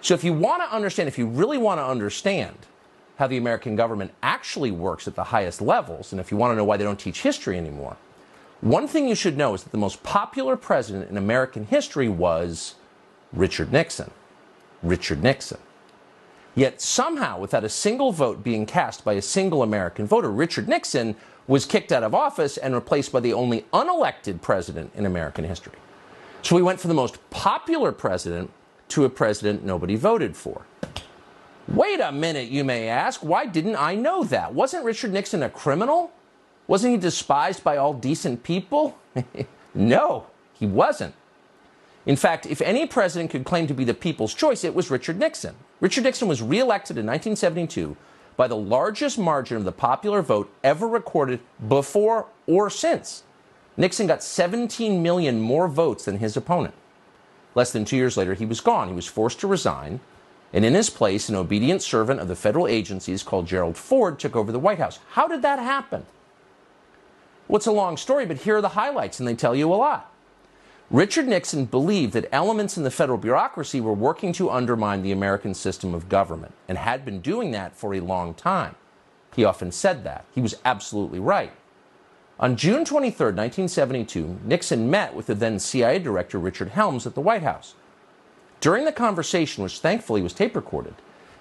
So if you want to understand, if you really want to understand how the American government actually works at the highest levels, and if you want to know why they don't teach history anymore, one thing you should know is that the most popular president in American history was Richard Nixon. Richard Nixon. Yet somehow, without a single vote being cast by a single American voter, Richard Nixon was kicked out of office and replaced by the only unelected president in American history. So we went from the most popular president to a president nobody voted for. Wait a minute, you may ask. Why didn't I know that? Wasn't Richard Nixon a criminal? Wasn't he despised by all decent people? No, he wasn't. In fact, if any president could claim to be the people's choice, it was Richard Nixon. Richard Nixon was reelected in 1972 by the largest margin of the popular vote ever recorded before or since. Nixon got 17 million more votes than his opponent. Less than 2 years later, he was gone. He was forced to resign. And in his place, an obedient servant of the federal agencies called Gerald Ford took over the White House. How did that happen? Well, it's a long story, but here are the highlights, and they tell you a lot. Richard Nixon believed that elements in the federal bureaucracy were working to undermine the American system of government, and had been doing that for a long time. He often said that. He was absolutely right. On June 23, 1972, Nixon met with the then CIA Director Richard Helms at the White House. During the conversation, which thankfully was tape recorded,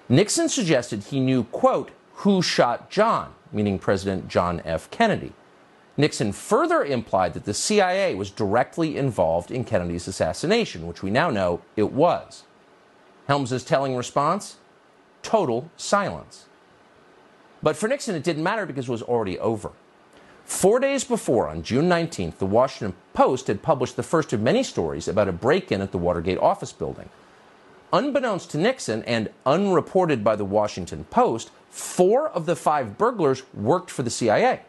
Nixon suggested he knew, quote, who shot John, meaning President John F. Kennedy. Nixon further implied that the CIA was directly involved in Kennedy's assassination, which we now know it was. Helms's telling response? Total silence. But for Nixon, it didn't matter because it was already over. 4 days before, on June 19th, the Washington Post had published the first of many stories about a break-in at the Watergate office building. Unbeknownst to Nixon and unreported by the Washington Post, 4 of the 5 burglars worked for the CIA.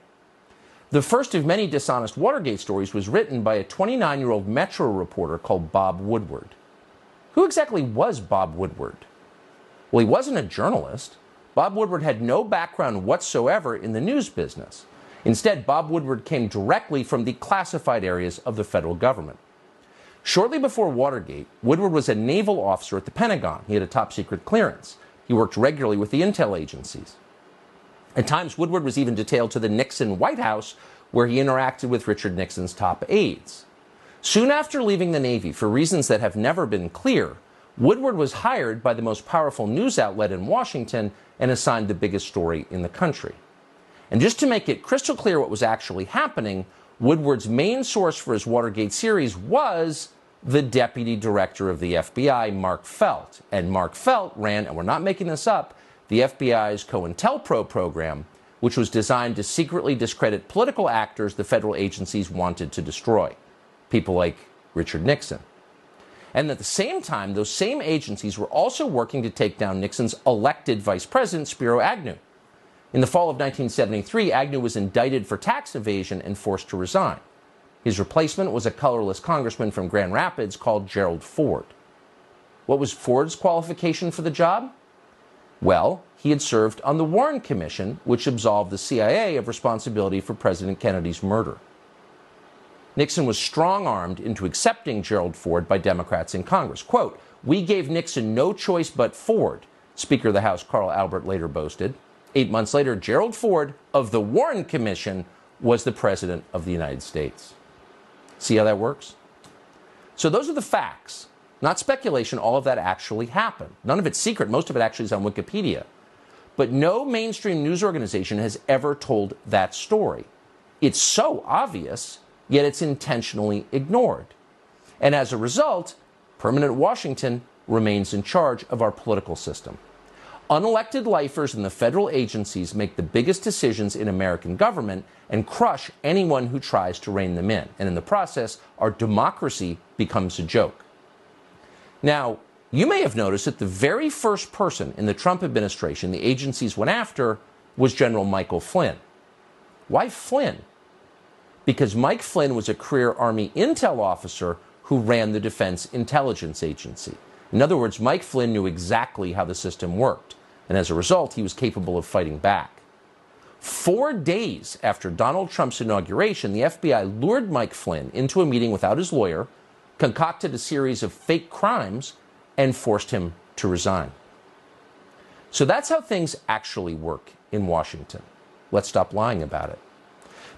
The first of many dishonest Watergate stories was written by a 29-year-old Metro reporter called Bob Woodward. Who exactly was Bob Woodward? Well, he wasn't a journalist. Bob Woodward had no background whatsoever in the news business. Instead, Bob Woodward came directly from the classified areas of the federal government. Shortly before Watergate, Woodward was a naval officer at the Pentagon. He had a top-secret clearance. He worked regularly with the intel agencies. At times, Woodward was even detailed to the Nixon White House, where he interacted with Richard Nixon's top aides. Soon after leaving the Navy, for reasons that have never been clear, Woodward was hired by the most powerful news outlet in Washington and assigned the biggest story in the country. And just to make it crystal clear what was actually happening, Woodward's main source for his Watergate series was the deputy director of the FBI, Mark Felt. And Mark Felt ran, and we're not making this up, the FBI's COINTELPRO program, which was designed to secretly discredit political actors the federal agencies wanted to destroy, people like Richard Nixon. And at the same time, those same agencies were also working to take down Nixon's elected vice president, Spiro Agnew. In the fall of 1973, Agnew was indicted for tax evasion and forced to resign. His replacement was a colorless congressman from Grand Rapids called Gerald Ford. What was Ford's qualification for the job? Well, he had served on the Warren Commission, which absolved the CIA of responsibility for President Kennedy's murder. Nixon was strong-armed into accepting Gerald Ford by Democrats in Congress. Quote, "We gave Nixon no choice but Ford," Speaker of the House Carl Albert later boasted. 8 months later, Gerald Ford of the Warren Commission was the President of the United States. See how that works? So those are the facts. Not speculation, all of that actually happened. None of it's secret. Most of it actually is on Wikipedia. But no mainstream news organization has ever told that story. It's so obvious, yet it's intentionally ignored. And as a result, permanent Washington remains in charge of our political system. Unelected lifers in the federal agencies make the biggest decisions in American government and crush anyone who tries to rein them in. And in the process, our democracy becomes a joke. Now, you may have noticed that the very first person in the Trump administration the agencies went after was General Michael Flynn. Why Flynn? Because Mike Flynn was a career Army intel officer who ran the Defense Intelligence Agency. In other words, Mike Flynn knew exactly how the system worked, and as a result, he was capable of fighting back. 4 days after Donald Trump's inauguration, the FBI lured Mike Flynn into a meeting without his lawyer, concocted a series of fake crimes, and forced him to resign. So that's how things actually work in Washington. Let's stop lying about it.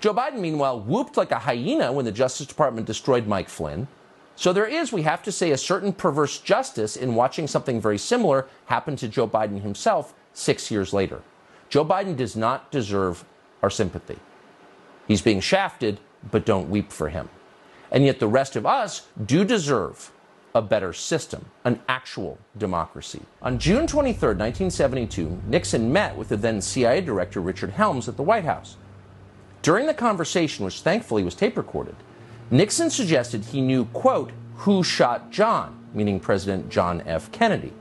Joe Biden, meanwhile, whooped like a hyena when the Justice Department destroyed Mike Flynn. So there is, we have to say, a certain perverse justice in watching something very similar happen to Joe Biden himself 6 years later. Joe Biden does not deserve our sympathy. He's being shafted, but don't weep for him. And yet the rest of us do deserve a better system, an actual democracy. On June 23, 1972, Nixon met with the then CIA Director Richard Helms at the White House. During the conversation, which thankfully was tape recorded, Nixon suggested he knew, quote, who shot John, meaning President John F. Kennedy.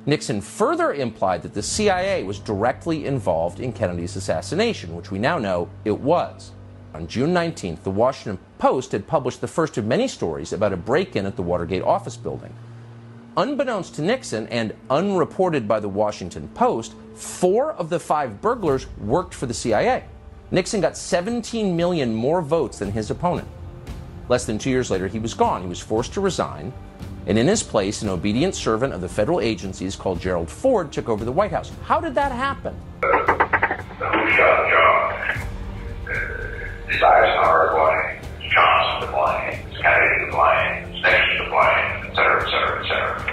Nixon further implied that the CIA was directly involved in Kennedy's assassination, which we now know it was. On June 19th, the Washington Post had published the first of many stories about a break-in at the Watergate office building. Unbeknownst to Nixon and unreported by the Washington Post, 4 of the 5 burglars worked for the CIA. Nixon got 17 million more votes than his opponent. Less than 2 years later, he was gone. He was forced to resign, and in his place, an obedient servant of the federal agencies called Gerald Ford took over the White House. How did that happen? Who shot John? Is Eisenhower to blame? Is Johnson to blame? Is Kennedy to blame? Is Nixon to blame? Et cetera, et cetera, et cetera.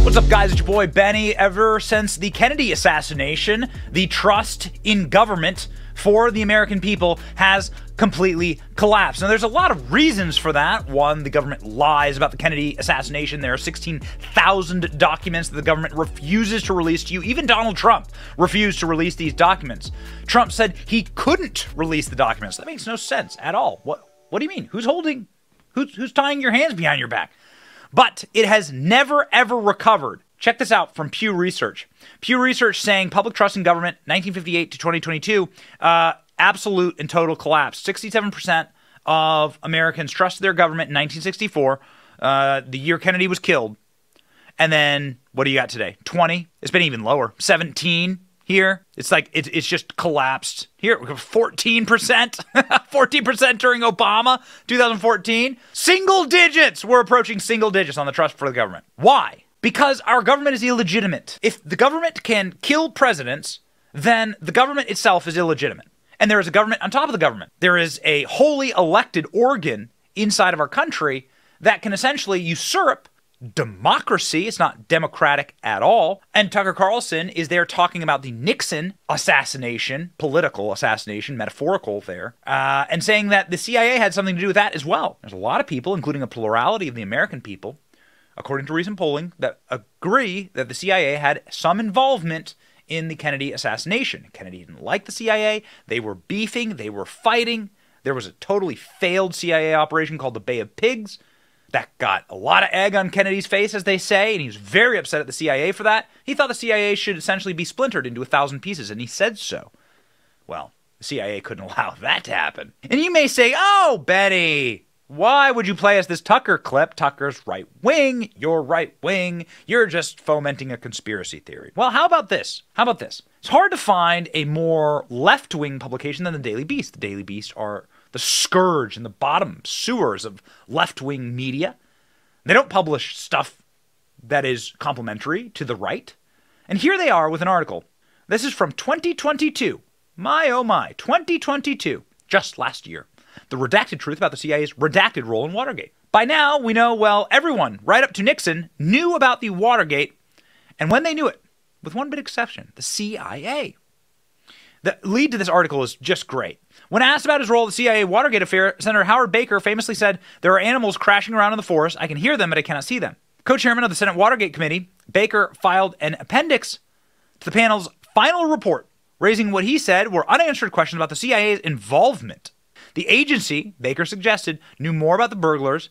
What's up, guys? It's your boy Benny. Ever since the Kennedy assassination, the trust in government for the American people has completely collapsed. Now, there's a lot of reasons for that. One, the government lies about the Kennedy assassination. There are 16,000 documents that the government refuses to release to you. Even Donald Trump refused to release these documents. Trump said he couldn't release the documents. That makes no sense at all. What do you mean? Who's tying your hands behind your back? But it has never, ever recovered. Check this out from Pew Research. Pew Research saying public trust in government, 1958 to 2022, absolute and total collapse. 67% of Americans trusted their government in 1964, the year Kennedy was killed. And then, what do you got today? 20? It's been even lower. 17 here. It's like, it's just collapsed. Here, 14%. 14% during Obama, 2014. Single digits. We're approaching single digits on the trust for the government. Why? Because our government is illegitimate. If the government can kill presidents, then the government itself is illegitimate. And there is a government on top of the government. There is a wholly elected organ inside of our country that can essentially usurp democracy. It's not democratic at all. And Tucker Carlson is there talking about the Nixon assassination, political assassination, metaphorical there, and saying that the CIA had something to do with that as well. There's a lot of people, including a plurality of the American people, according to recent polling, that agree that the CIA had some involvement in the Kennedy assassination. Kennedy didn't like the CIA. They were beefing. They were fighting. There was a totally failed CIA operation called the Bay of Pigs that got a lot of egg on Kennedy's face, as they say, and he was very upset at the CIA for that. He thought the CIA should essentially be splintered into 1,000 pieces, and he said so. Well, the CIA couldn't allow that to happen. And you may say, oh, Benny, why would you play us this Tucker clip? Tucker's right wing. You're right wing. You're just fomenting a conspiracy theory. Well, how about this? It's hard to find a more left-wing publication than the Daily Beast. The Daily Beast are the scourge in the bottom sewers of left-wing media. They don't publish stuff that is complementary to the right. And here they are with an article. This is from 2022. My, oh my, 2022. Just last year. The redacted truth about the CIA's redacted role in Watergate. By now, we know, well, everyone, right up to Nixon, knew about the Watergate. And when they knew it, with one big exception, the CIA. The lead to this article is just great. When asked about his role in the CIA Watergate affair, Senator Howard Baker famously said, "There are animals crashing around in the forest. I can hear them, but I cannot see them." Co-chairman of the Senate Watergate Committee, Baker filed an appendix to the panel's final report, raising what he said were unanswered questions about the CIA's involvement. The agency, Baker suggested, knew more about the burglars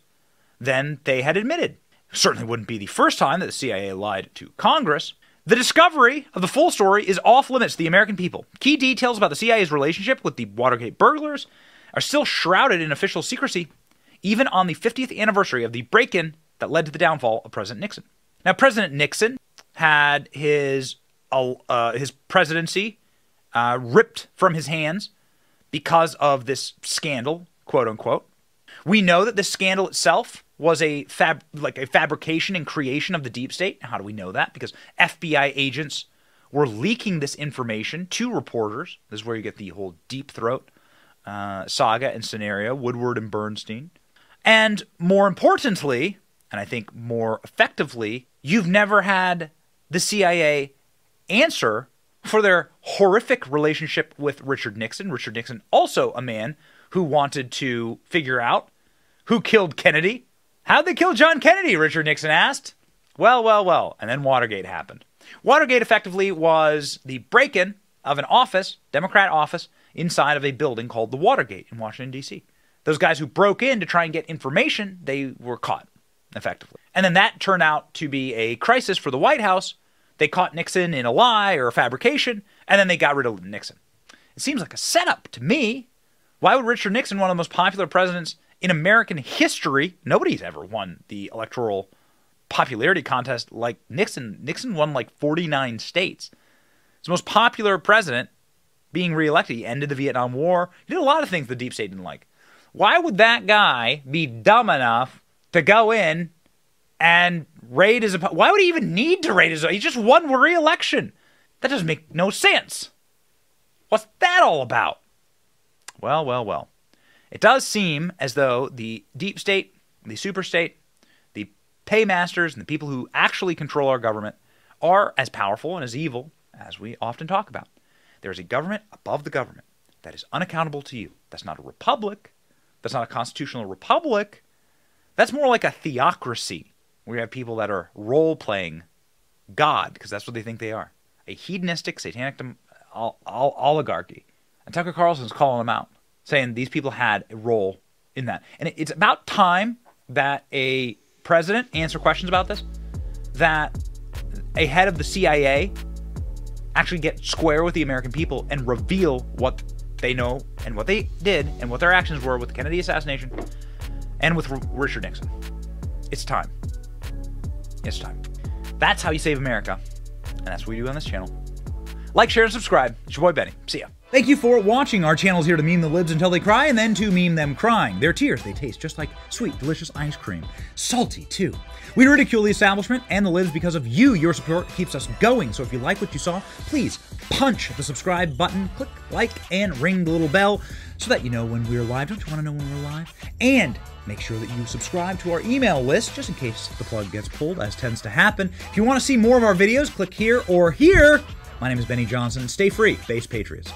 than they had admitted. It certainly wouldn't be the first time that the CIA lied to Congress. The discovery of the full story is off limits to the American people. Key details about the CIA's relationship with the Watergate burglars are still shrouded in official secrecy, even on the 50th anniversary of the break-in that led to the downfall of President Nixon. Now, President Nixon had his presidency ripped from his hands because of this scandal, quote-unquote. We know that this scandal itself was a fabrication and creation of the deep state. How do we know that? Because FBI agents were leaking this information to reporters. This is where you get the whole Deep Throat saga and scenario, Woodward and Bernstein. And more importantly, and I think more effectively, you've never had the CIA answer for their horrific relationship with Richard Nixon. Richard Nixon, also a man who wanted to figure out who killed Kennedy. How'd they kill John Kennedy, Richard Nixon asked. Well. And then Watergate happened. Watergate effectively was the break-in of an office, Democrat office, inside of a building called the Watergate in Washington, D.C. Those guys who broke in to try and get information, they were caught, effectively. And then that turned out to be a crisis for the White House. They caught Nixon in a lie or a fabrication, and then they got rid of Nixon. It seems like a setup to me. Why would Richard Nixon, one of the most popular presidents in American history, nobody's ever won the electoral popularity contest like Nixon. Nixon won like 49 states. He's the most popular president being reelected. He ended the Vietnam War. He did a lot of things the deep state didn't like. Why would that guy be dumb enough to go in and raid his opponent? Why would he even need to raid his opponent? He just won re-election. That doesn't make no sense. What's that all about? Well. It does seem as though the deep state, the super state, the paymasters, and the people who actually control our government are as powerful and as evil as we often talk about. There is a government above the government that is unaccountable to you. That's not a republic. That's not a constitutional republic. That's more like a theocracy, where you have people that are role-playing God, because that's what they think they are. A hedonistic, satanic oligarchy. And Tucker Carlson's calling them out, saying these people had a role in that. And it's about time that a president answer questions about this, that a head of the CIA actually get square with the American people and reveal what they know and what they did and what their actions were with the Kennedy assassination and with Richard Nixon. It's time. It's time. That's how you save America. And that's what we do on this channel. Like, share, and subscribe. It's your boy Benny. See ya. Thank you for watching. Our channel's here to meme the libs until they cry and then to meme them crying. Their tears, they taste just like sweet, delicious ice cream. Salty, too. We ridicule the establishment and the libs because of you. Your support keeps us going. So if you like what you saw, please punch the subscribe button, click like, and ring the little bell so that you know when we're live. Don't you want to know when we're live? And make sure that you subscribe to our email list just in case the plug gets pulled, as tends to happen. If you want to see more of our videos, click here or here. My name is Benny Johnson. Stay free, base patriots.